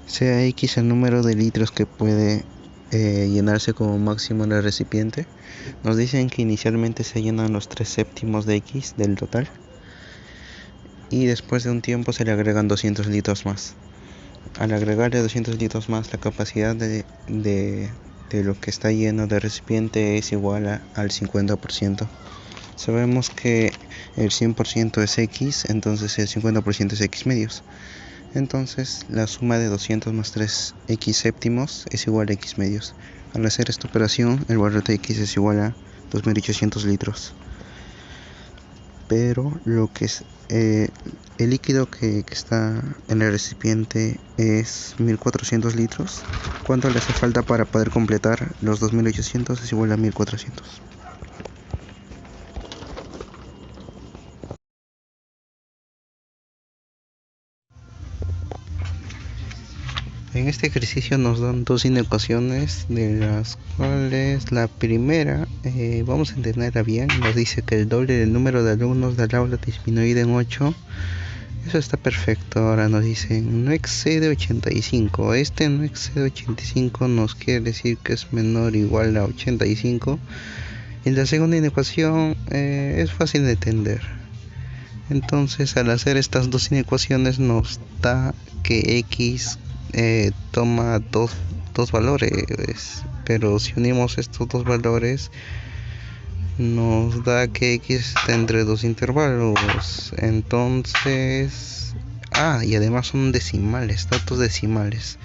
sea X el número de litros que puede llenarse como máximo en el recipiente. Nos dicen que inicialmente se llenan los 3 séptimos de X del total y después de un tiempo se le agregan 200 litros más. Al agregarle 200 litros más, la capacidad de lo que está lleno del recipiente es igual al 50%. Sabemos que el 100% es X, entonces el 50% es X medios. Entonces la suma de 200 más 3 X séptimos es igual a X medios. Al hacer esta operación, el valor de X es igual a 2800 litros. Pero lo que es el líquido que está en el recipiente es 1400 litros. ¿Cuánto le hace falta para poder completar los 2800? Es igual a 1400. En este ejercicio nos dan dos inecuaciones, de las cuales la primera, vamos a entenderla bien, nos dice que el doble del número de alumnos del aula disminuido en 8. Eso está perfecto. Ahora nos dicen no excede 85. Este no excede 85 nos quiere decir que es menor o igual a 85. Y la segunda inecuación es fácil de entender. Entonces, al hacer estas dos inecuaciones nos da que X toma dos valores, pero si unimos estos dos valores nos da que X está entre dos intervalos. Entonces, y además son decimales, datos decimales.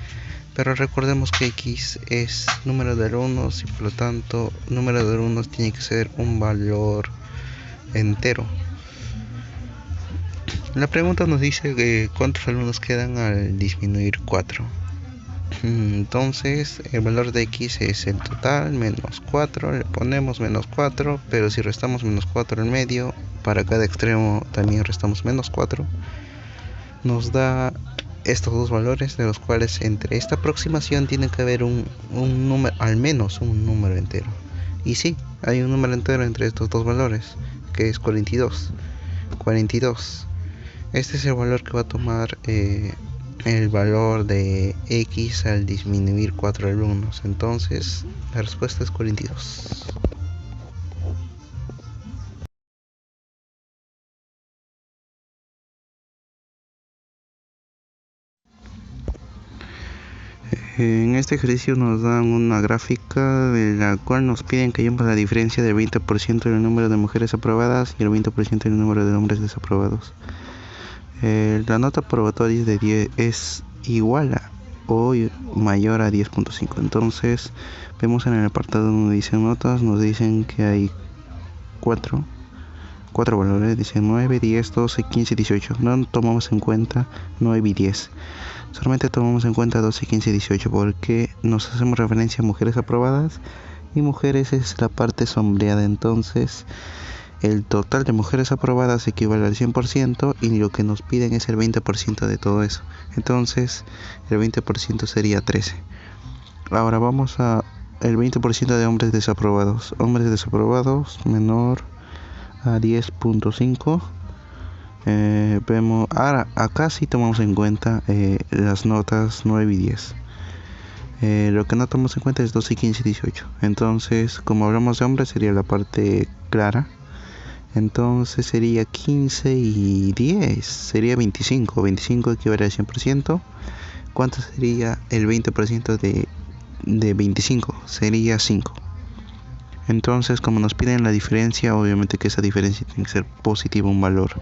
Pero recordemos que X es número de alumnos y por lo tanto número de alumnos tiene que ser un valor entero. La pregunta nos dice que cuántos alumnos quedan al disminuir 4. Entonces el valor de X es el total menos 4, le ponemos menos 4, pero si restamos menos 4 en medio, para cada extremo también restamos menos 4, nos da estos dos valores, de los cuales entre esta aproximación tiene que haber un número, al menos un número entero. Y sí, hay un número entero entre estos dos valores, que es 42. Este es el valor que va a tomar el valor de X al disminuir 4 alumnos. Entonces la respuesta es 42. En este ejercicio nos dan una gráfica de la cual nos piden que hallemos la diferencia del 20% del número de mujeres aprobadas y el 20% del número de hombres desaprobados. La nota probatoria de 10 es igual a o mayor a 10.5. Entonces vemos en el apartado donde dicen notas, nos dicen que hay 4 valores, dicen 9, 10, 12, 15 y 18. No tomamos en cuenta 9 y 10. Solamente tomamos en cuenta 12, 15 y 18 porque nos hacemos referencia a mujeres aprobadas y mujeres es la parte sombreada. Entonces el total de mujeres aprobadas equivale al 100% y lo que nos piden es el 20% de todo eso. Entonces el 20% sería 13. Ahora vamos a el 20% de hombres desaprobados. Hombres desaprobados menor a 10.5. Vemos, ahora acá sí tomamos en cuenta las notas 9 y 10. Lo que no tomamos en cuenta es 12, 15 y 18. Entonces, como hablamos de hombres, sería la parte clara. Entonces sería 15 y 10, sería 25. 25 equivale al 100%. ¿Cuánto sería el 20% de 25? Sería 5. Entonces, como nos piden la diferencia, obviamente que esa diferencia tiene que ser positiva, un valor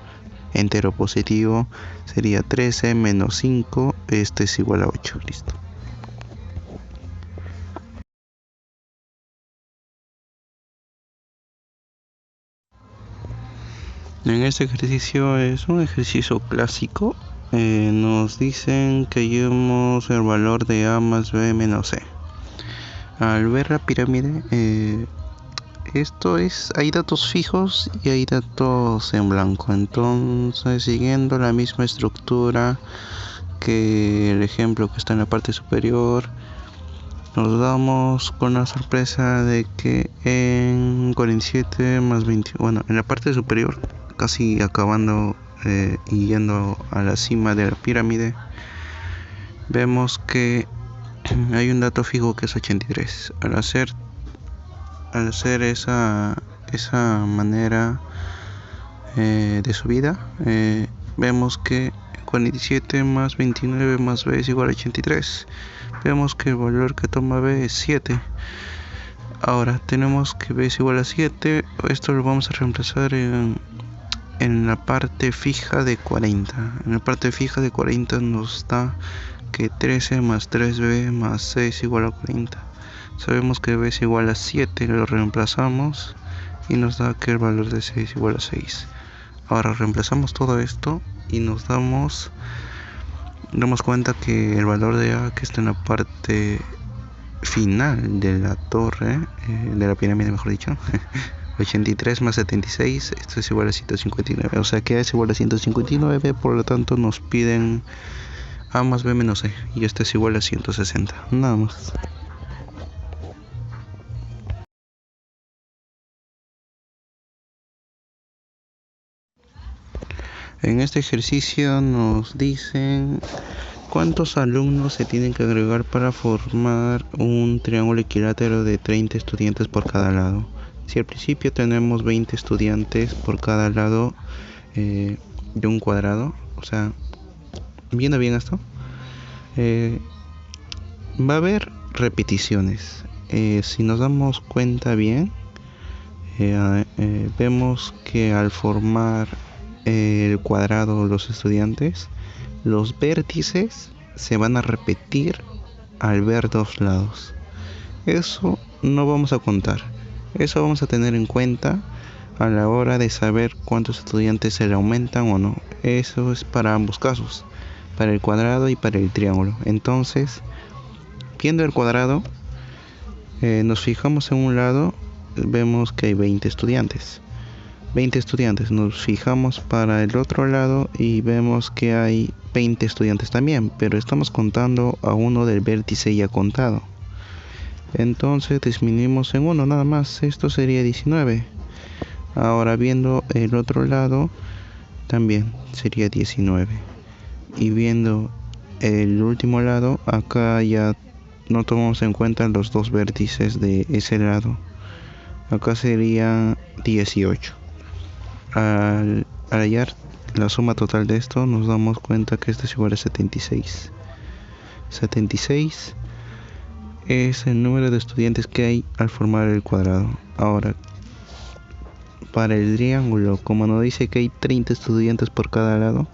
entero positivo. Sería 13 menos 5, esto es igual a 8. Listo. En este ejercicio es un ejercicio clásico. Nos dicen que hallemos el valor de A más B menos C. Al ver la pirámide, hay datos fijos y hay datos en blanco. Entonces, siguiendo la misma estructura que el ejemplo que está en la parte superior, nos damos con la sorpresa de que en 47 más 20, bueno, en la parte superior, casi acabando y yendo a la cima de la pirámide, vemos que hay un dato fijo que es 83. Al hacer esa manera de subida, vemos que 47 más 29 más b es igual a 83. Vemos que el valor que toma b es 7. Ahora tenemos que b es igual a 7. Esto lo vamos a reemplazar en la parte fija de 40. En la parte fija de 40 nos da que 13 más 3b más c es igual a 40. Sabemos que b es igual a 7, lo reemplazamos y nos da que el valor de c es igual a 6. Ahora reemplazamos todo esto y nos damos cuenta que el valor de a, que está en la parte final de la torre, de la pirámide mejor dicho, 83 más 76, esto es igual a 159, o sea que a es igual a 159, por lo tanto nos piden a más b menos c, y esto es igual a 160, nada más. En este ejercicio nos dicen cuántos alumnos se tienen que agregar para formar un triángulo equilátero de 30 estudiantes por cada lado. Si al principio tenemos 20 estudiantes por cada lado de un cuadrado, o sea, viendo bien esto, va a haber repeticiones. Si nos damos cuenta bien, vemos que al formar el cuadrado los estudiantes, los vértices se van a repetir al ver dos lados. Eso no vamos a contar, eso vamos a tener en cuenta a la hora de saber cuántos estudiantes se le aumentan o no. Eso es para ambos casos, para el cuadrado y para el triángulo. Entonces, viendo el cuadrado, nos fijamos en un lado, vemos que hay 20 estudiantes. Nos fijamos para el otro lado y vemos que hay 20 estudiantes también, pero estamos contando a uno del vértice ya contado. Entonces disminuimos en uno nada más, esto sería 19. Ahora viendo el otro lado también sería 19. Y viendo el último lado, acá ya no tomamos en cuenta los dos vértices de ese lado. Acá sería 18. Al hallar la suma total de esto, nos damos cuenta que esto es igual a 76. 76 es el número de estudiantes que hay al formar el cuadrado. Ahora, para el triángulo, como nos dice que hay 30 estudiantes por cada lado,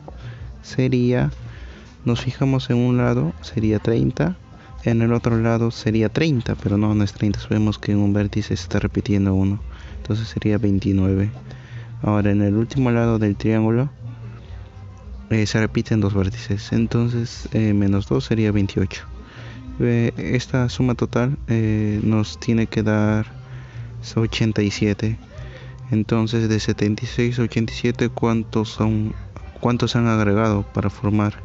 nos fijamos en un lado, sería 30, en el otro lado sería 30, pero no es 30, sabemos que en un vértice se está repitiendo uno, entonces sería 29. Ahora en el último lado del triángulo se repiten dos vértices, entonces menos 2 sería 28. Esta suma total nos tiene que dar 87. Entonces de 76 a 87, ¿cuántos han agregado para formar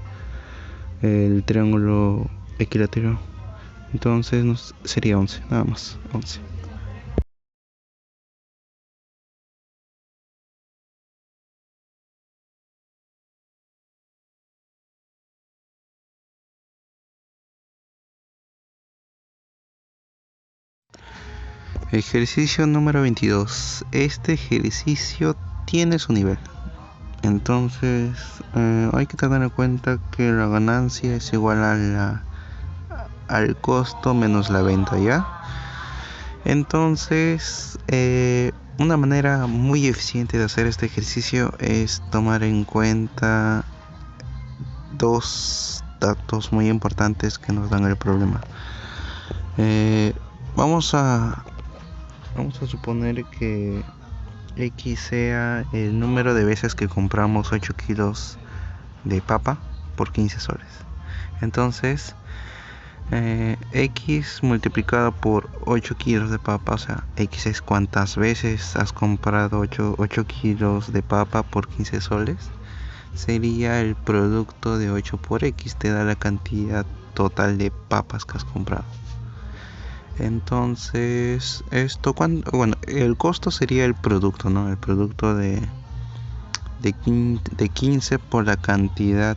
el triángulo equilátero? Entonces sería 11, nada más, 11. Ejercicio número 22. Este ejercicio tiene su nivel. Entonces hay que tener en cuenta que la ganancia es igual al costo menos la venta, ¿ya? Entonces una manera muy eficiente de hacer este ejercicio es tomar en cuenta dos datos muy importantes que nos dan el problema. Vamos a suponer que X sea el número de veces que compramos 8 kilos de papa por 15 soles. Entonces, X multiplicado por 8 kilos de papa, o sea, X es cuántas veces has comprado 8 kilos de papa por 15 soles, sería el producto de 8 por X, te da la cantidad total de papas que has comprado. Entonces, el costo sería el producto, ¿no? El producto de 15 por la cantidad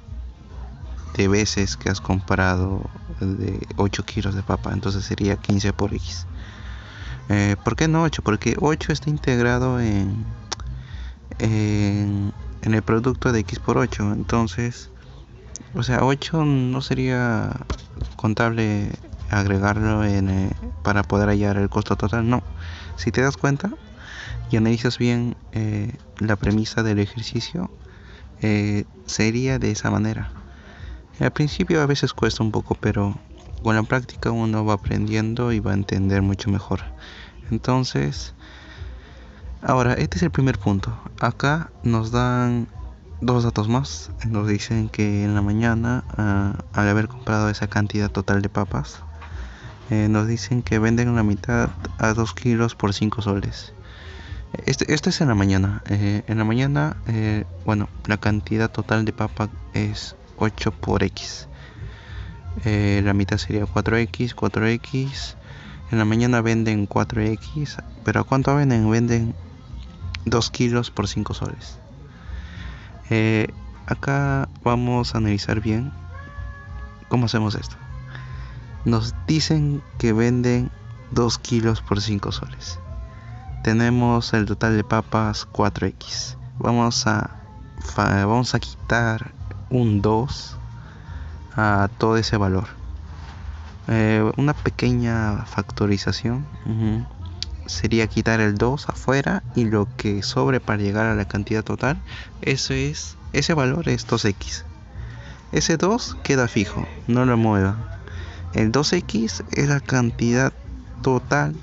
de veces que has comprado de 8 kilos de papa, entonces sería 15 por X. ¿Por qué no 8? Porque 8 está integrado en el producto de X por 8, entonces, o sea, 8 no sería contable agregarlo para poder hallar el costo total, no. Si te das cuenta y analizas bien la premisa del ejercicio, sería de esa manera. Al principio a veces cuesta un poco, pero con la práctica uno va aprendiendo y va a entender mucho mejor. Entonces, ahora, este es el primer punto. Acá nos dan dos datos más. Nos dicen que en la mañana, al haber comprado esa cantidad total de papas, nos dicen que venden la mitad a 2 kilos por 5 soles. Esto es en la mañana. En la mañana, bueno, la cantidad total de papa es 8 por X. La mitad sería 4X, 4X. En la mañana venden 4X. ¿Pero a cuánto venden? Venden 2 kilos por 5 soles. Acá vamos a analizar bien cómo hacemos esto. Nos dicen que venden 2 kilos por 5 soles. Tenemos el total de papas 4X. Vamos a quitar un 2 a todo ese valor. Una pequeña factorización sería quitar el 2 afuera y lo que sobre para llegar a la cantidad total, ese valor es 2X. Ese 2 queda fijo, no lo mueva. El 2X es la cantidad total,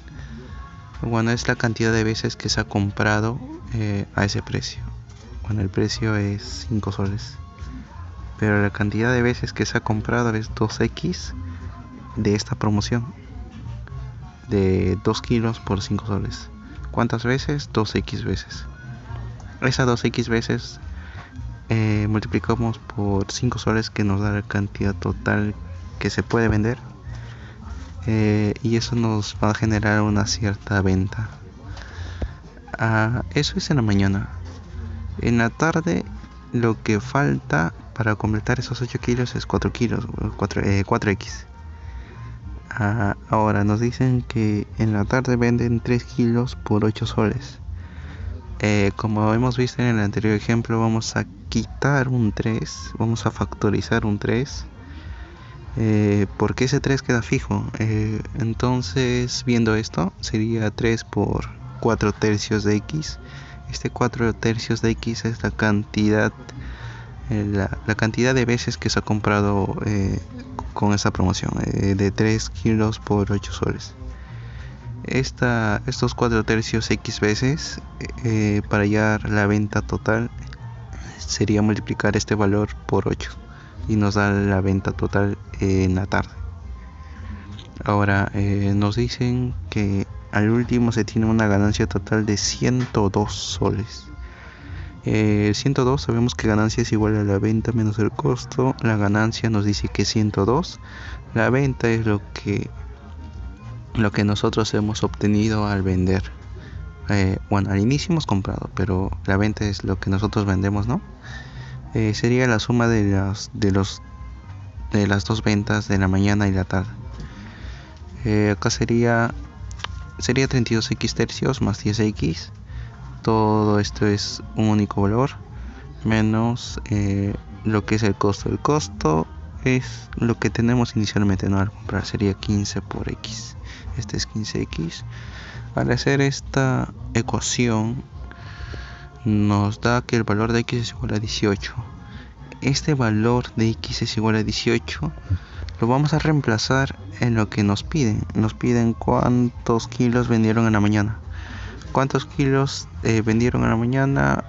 bueno, es la cantidad de veces que se ha comprado a ese precio. Bueno, el precio es 5 soles, pero la cantidad de veces que se ha comprado es 2X de esta promoción de 2 kilos por 5 soles. ¿Cuántas veces? 2X veces. Esas 2X veces multiplicamos por 5 soles, que nos da la cantidad total que se puede vender, y eso nos va a generar una cierta venta. Eso es en la mañana. En la tarde lo que falta para completar esos 8 kilos es 4 kilos, 4X. Ahora nos dicen que en la tarde venden 3 kilos por 8 soles. Como hemos visto en el anterior ejemplo, vamos a quitar un 3, vamos a factorizar un 3, porque ese 3 queda fijo. Entonces, viendo esto, sería 3 por 4 tercios de X. Este 4 tercios de X es la cantidad de veces que se ha comprado con esta promoción, de 3 kilos por 8 soles. Estos 4 tercios X veces, para hallar la venta total, sería multiplicar este valor por 8 y nos da la venta total en la tarde. Ahora nos dicen que al último se tiene una ganancia total de 102 soles. 102, sabemos que ganancia es igual a la venta menos el costo. La ganancia nos dice que 102. La venta es lo que nosotros hemos obtenido al vender. Bueno, al inicio hemos comprado, pero la venta es lo que nosotros vendemos, ¿no? Sería la suma de las dos ventas de la mañana y la tarde. Acá sería 32X tercios más 10X. Todo esto es un único valor menos lo que es el costo. El costo es lo que tenemos inicialmente, ¿no? Al comprar sería 15 por X. Este es 15X. Al hacer esta ecuación nos da que el valor de X es igual a 18. Este valor de X es igual a 18 lo vamos a reemplazar en lo que nos piden. Nos piden cuántos kilos vendieron en la mañana. ¿Cuántos kilos vendieron en la mañana?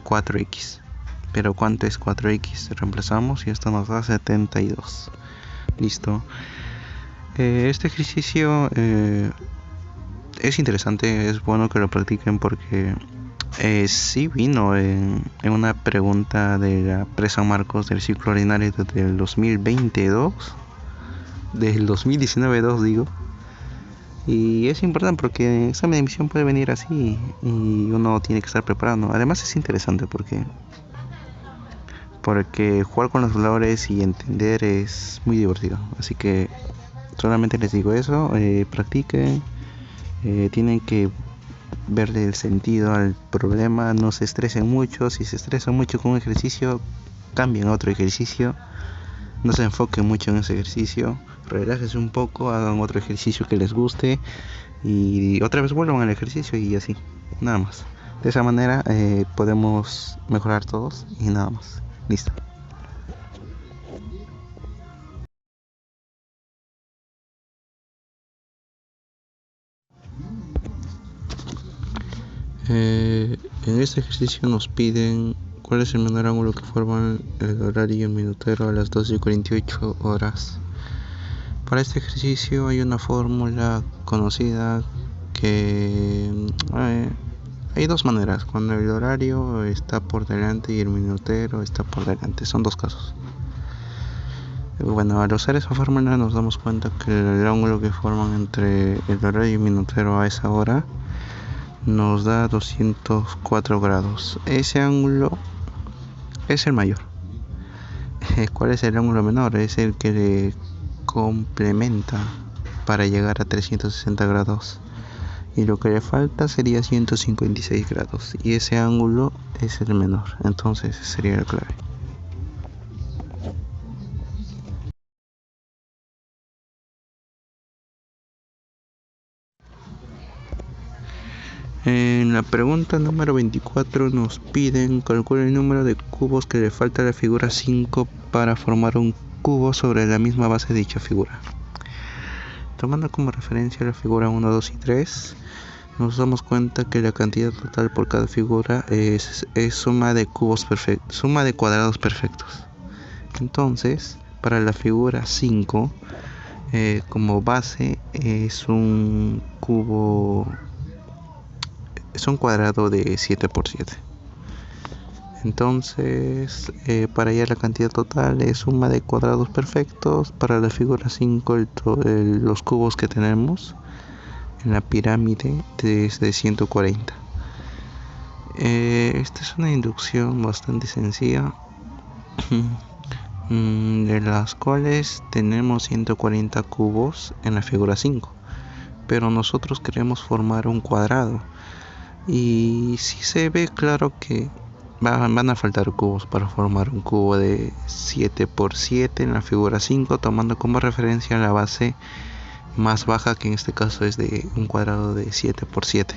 4X. Pero ¿cuánto es 4X? Reemplazamos y esto nos da 72. Listo. Este ejercicio es interesante, es bueno que lo practiquen porque sí vino en una pregunta de la Presa Marcos del ciclo ordinario del 2022, del 2019-2 digo. Y es importante porque en examen de admisión puede venir así y uno tiene que estar preparado, ¿no? Además es interesante porque porque jugar con los valores y entender es muy divertido. Así que solamente les digo eso, practiquen, tienen que verle el sentido al problema, no se estresen mucho. Si se estresan mucho con un ejercicio, cambien a otro ejercicio, no se enfoquen mucho en ese ejercicio, relájense un poco, hagan otro ejercicio que les guste y otra vez vuelvan al ejercicio y así, nada más. De esa manera podemos mejorar todos y nada más. Listo. En este ejercicio nos piden cuál es el menor ángulo que forman el horario minutero a las 12:48 horas. Para este ejercicio hay una fórmula conocida que hay dos maneras, cuando el horario está por delante y el minutero está por delante, son dos casos. Bueno, al usar esa fórmula nos damos cuenta que el ángulo que forman entre el horario y el minutero a esa hora nos da 204 grados. Ese ángulo es el mayor. ¿Cuál es el ángulo menor? Es el que le complementa para llegar a 360 grados. Y lo que le falta sería 156 grados. Y ese ángulo es el menor. Entonces sería la clave. En la pregunta número 24 nos piden calcular el número de cubos que le falta a la figura 5 para formar un cubo sobre la misma base de dicha figura. Tomando como referencia la figura 1, 2 y 3, nos damos cuenta que la cantidad total por cada figura es suma de suma de cuadrados perfectos. Entonces, para la figura 5, como base es un cuadrado de 7 por 7. Entonces, para hallar la cantidad total es suma de cuadrados perfectos. Para la figura 5, los cubos que tenemos en la pirámide es de 140. Esta es una inducción bastante sencilla, de las cuales tenemos 140 cubos en la figura 5, pero nosotros queremos formar un cuadrado. Y si se ve claro que van a faltar cubos para formar un cubo de 7 por 7 en la figura 5, tomando como referencia la base más baja, que en este caso es de un cuadrado de 7 por 7.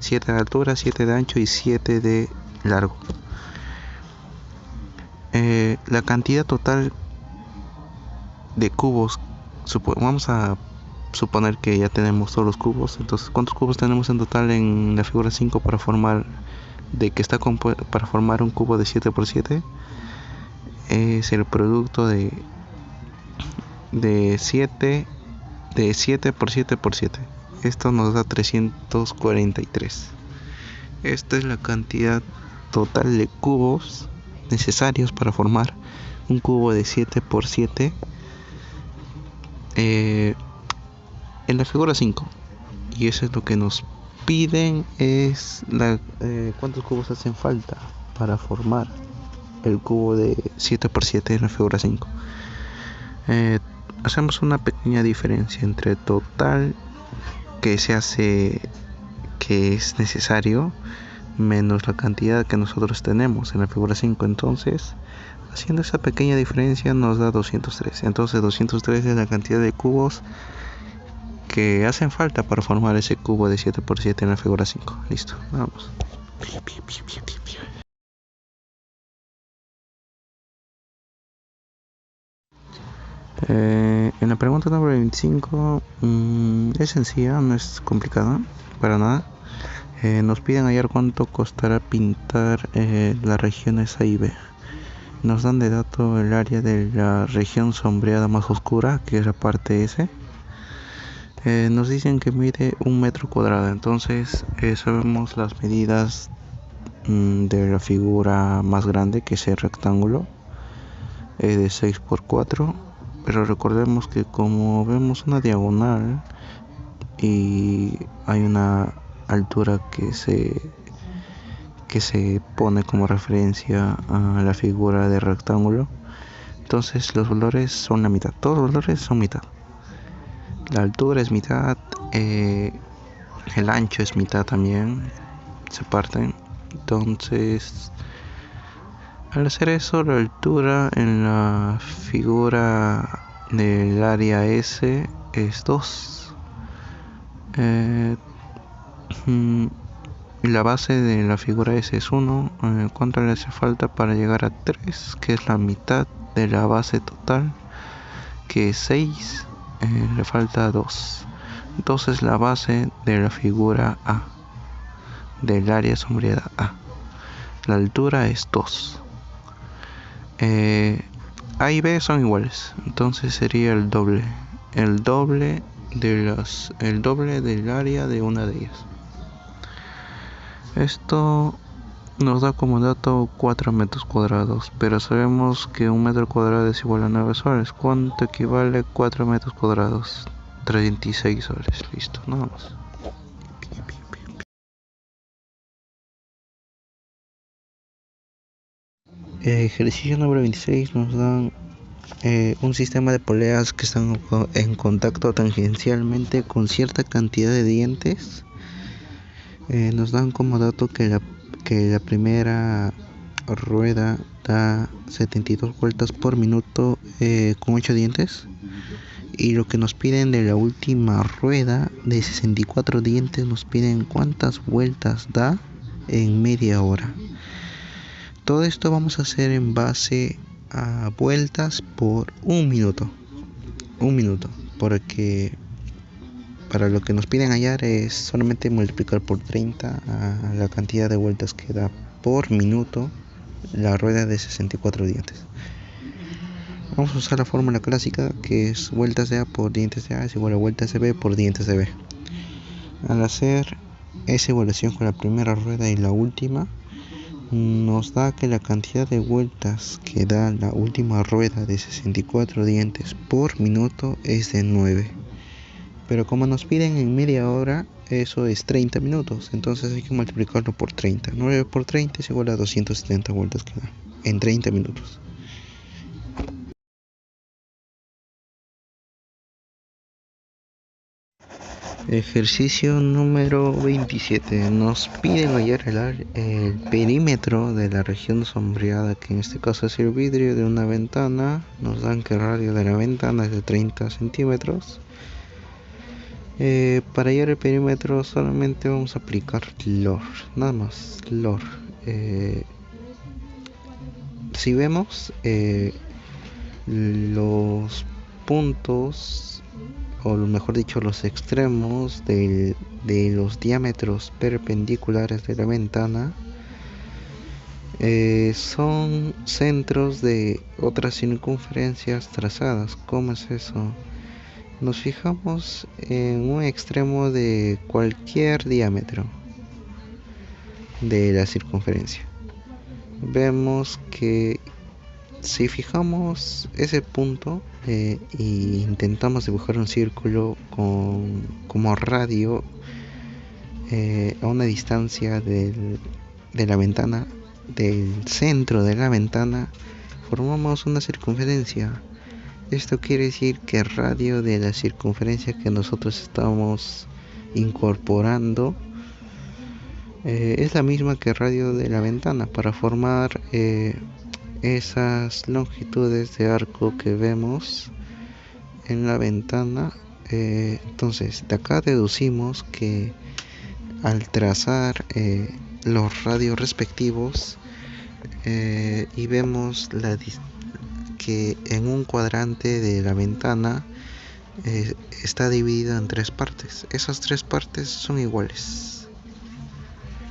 7 de altura, 7 de ancho y 7 de largo. La cantidad total de cubos, vamos a suponer que ya tenemos todos los cubos. Entonces, ¿cuántos cubos tenemos en total en la figura 5 para formar un cubo de 7 por 7? Es el producto de 7 por 7 por 7. Esto nos da 343. Esta es la cantidad total de cubos necesarios para formar un cubo de 7 por 7 en la figura 5. Y eso es lo que nos piden, es cuántos cubos hacen falta para formar el cubo de 7 por 7 en la figura 5. Hacemos una pequeña diferencia entre total que es necesario menos la cantidad que nosotros tenemos en la figura 5. Entonces, haciendo esa pequeña diferencia nos da 203. Entonces 203 es la cantidad de cubos que hacen falta para formar ese cubo de 7 por 7 en la figura 5. Listo, vamos. En la pregunta número 25 es sencilla, no es complicada para nada. Nos piden hallar cuánto costará pintar las regiones A y B. Nos dan de dato el área de la región sombreada más oscura, que es la parte S. Nos dicen que mide 1 metro cuadrado. Entonces sabemos las medidas de la figura más grande, que es el rectángulo, de 6 por 4. Pero recordemos que como vemos una diagonal y hay una altura que que se pone como referencia a la figura de rectángulo. Entonces los valores son la mitad, todos los valores son mitad. La altura es mitad, el ancho es mitad también, se parten. Entonces, al hacer eso, la altura en la figura del área S es 2. La base de la figura S es 1. ¿Cuánto le hace falta para llegar a 3? Que es la mitad de la base total, que es 6. Le falta 2. 2 es la base de la figura A, del área sombreada A. La altura es 2. A y B son iguales, entonces sería el doble del área de una de ellas. Esto nos da como dato 4 metros cuadrados, pero sabemos que un metro cuadrado es igual a 9 soles. ¿Cuánto equivale 4 metros cuadrados? 36 soles, listo, nada más. Ejercicio número 26 nos dan un sistema de poleas que están en contacto tangencialmente con cierta cantidad de dientes. Nos dan como dato que la primera rueda da 72 vueltas por minuto con 8 dientes. Y lo que nos piden de la última rueda de 64 dientes, nos piden cuántas vueltas da en media hora. Todo esto vamos a hacer en base a vueltas por un minuto, porque para lo que nos piden hallar es solamente multiplicar por 30 a la cantidad de vueltas que da por minuto la rueda de 64 dientes. Vamos a usar la fórmula clásica, que es vueltas de A por dientes de A es igual a vueltas de B por dientes de B. Al hacer esa evaluación con la primera rueda y la última, nos da que la cantidad de vueltas que da la última rueda de 64 dientes por minuto es de 9. Pero como nos piden en media hora, eso es 30 minutos. Entonces hay que multiplicarlo por 30. 9 por 30 es igual a 270 vueltas que da en 30 minutos. Ejercicio número 27. Nos piden hallar el perímetro de la región sombreada, que en este caso es el vidrio de una ventana. Nos dan que el radio de la ventana es de 30 centímetros. Para hallar el perímetro solamente vamos a aplicar LOR, nada más, LOR. Si vemos los puntos, o mejor dicho los extremos de los diámetros perpendiculares de la ventana, son centros de otras circunferencias trazadas. ¿Cómo es eso? Nos fijamos en un extremo de cualquier diámetro de la circunferencia. Vemos que si fijamos ese punto e intentamos dibujar un círculo como radio a una distancia de la ventana, del centro de la ventana, formamos una circunferencia. Esto quiere decir que el radio de la circunferencia que nosotros estamos incorporando es la misma que el radio de la ventana para formar esas longitudes de arco que vemos en la ventana. Entonces de acá deducimos que al trazar los radios respectivos y vemos que en un cuadrante de la ventana está dividido en 3 partes. Esas 3 partes son iguales.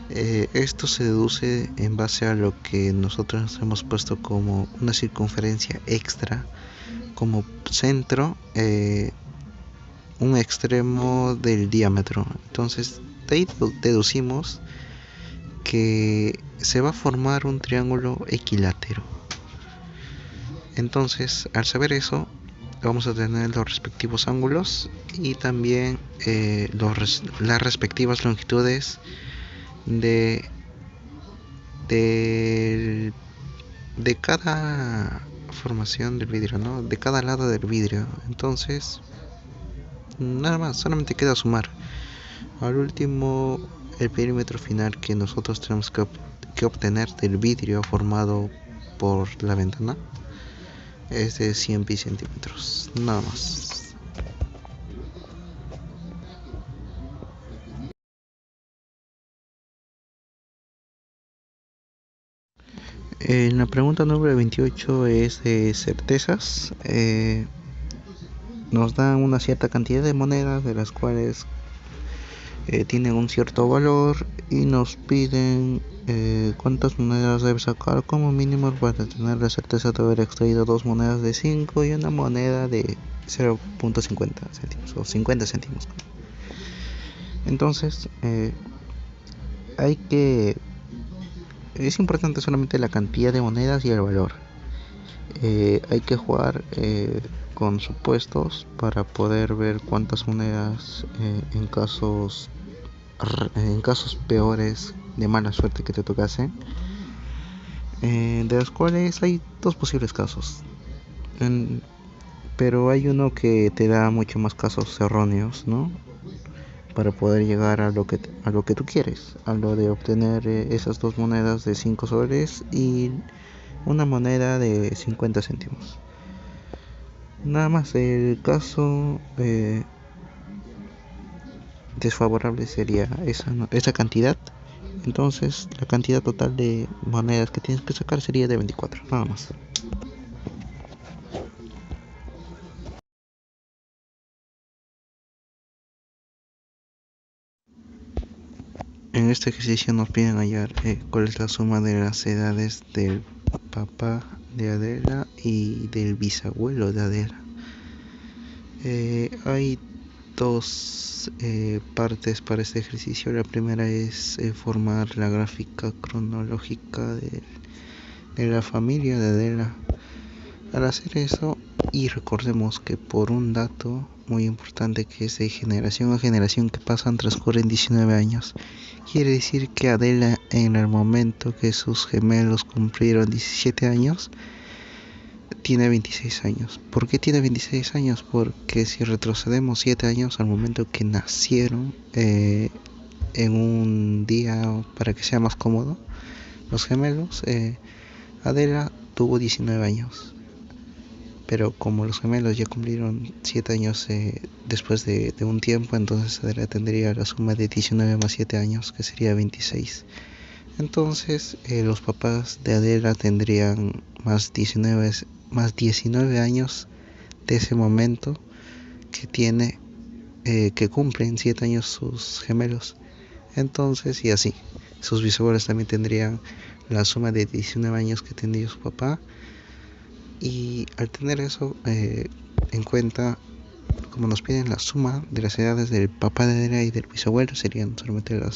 Esto se deduce en base a lo que nosotros hemos puesto como una circunferencia extra, como centro, un extremo del diámetro. Entonces de ahí deducimos que se va a formar un triángulo equilátero. Entonces, al saber eso, vamos a tener los respectivos ángulos y también las respectivas longitudes de de, de cada formación del vidrio, ¿no? De cada lado del vidrio. Entonces, nada más, solamente queda sumar. Al último, el perímetro final que nosotros tenemos que obtener del vidrio formado por la ventana es de 100 pi centímetros, nada más. En la pregunta número 28 es de certezas. Nos dan una cierta cantidad de monedas de las cuales tienen un cierto valor y nos piden cuántas monedas debe sacar como mínimo para tener la certeza de haber extraído dos monedas de 5 y una moneda de 0.50 céntimos o 50 céntimos. Entonces, hay que es importante solamente la cantidad de monedas y el valor. Hay que jugar con supuestos para poder ver cuántas monedas en casos peores de mala suerte que te tocasen, de los cuales hay dos posibles casos. Pero hay uno que te da mucho más casos erróneos, ¿no? Para poder llegar a lo que tú quieres, a lo de obtener esas dos monedas de 5 soles y una moneda de 50 céntimos. Nada más, el caso desfavorable sería esa cantidad. Entonces, la cantidad total de monedas que tienes que sacar sería de 24, nada más. En este ejercicio nos piden hallar cuál es la suma de las edades del papá de Adela y del bisabuelo de Adela. Hay dos partes para este ejercicio. La primera es formar la gráfica cronológica de la familia de Adela. Al hacer eso, y recordemos que por un dato muy importante que es de generación a generación que pasan, transcurren 19 años. Quiere decir que Adela, en el momento que sus gemelos cumplieron 17 años, tiene 26 años. ¿Por qué tiene 26 años? Porque si retrocedemos 7 años al momento que nacieron, en un día para que sea más cómodo, los gemelos, Adela tuvo 19 años. Pero como los gemelos ya cumplieron 7 años después de un tiempo, entonces Adela tendría la suma de 19 más 7 años, que sería 26. Entonces los papás de Adela tendrían más 19 años de ese momento que cumplen 7 años sus gemelos. Entonces, y así, sus bisabuelos también tendrían la suma de 19 años que tendría su papá. Y al tener eso en cuenta, como nos piden la suma de las edades del papá de Adela y del bisabuelo, serían solamente la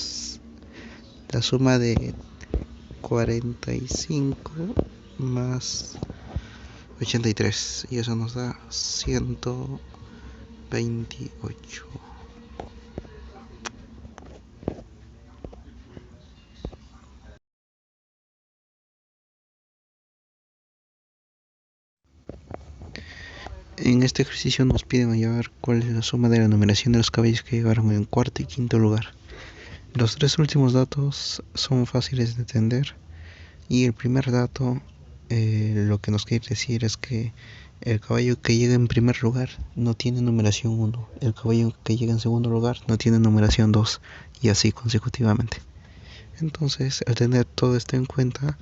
suma de 45 más 83, y eso nos da 128. En este ejercicio nos piden hallar cuál es la suma de la numeración de los caballos que llegaron en cuarto y quinto lugar. Los tres últimos datos son fáciles de entender, y el primer dato lo que nos quiere decir es que el caballo que llega en primer lugar no tiene numeración 1, el caballo que llega en segundo lugar no tiene numeración 2, y así consecutivamente. Entonces, al tener todo esto en cuenta,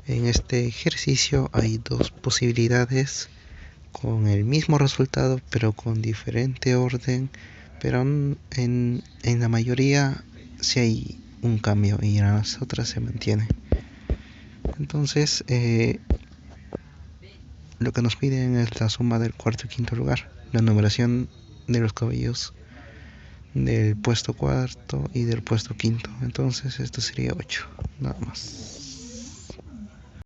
en este ejercicio hay dos posibilidades con el mismo resultado pero con diferente orden, pero en la mayoría sí hay un cambio y en las otras se mantiene. Entonces, lo que nos piden es la suma del cuarto y quinto lugar, la numeración de los caballos del puesto cuarto y del puesto quinto. Entonces, esto sería 8, nada más.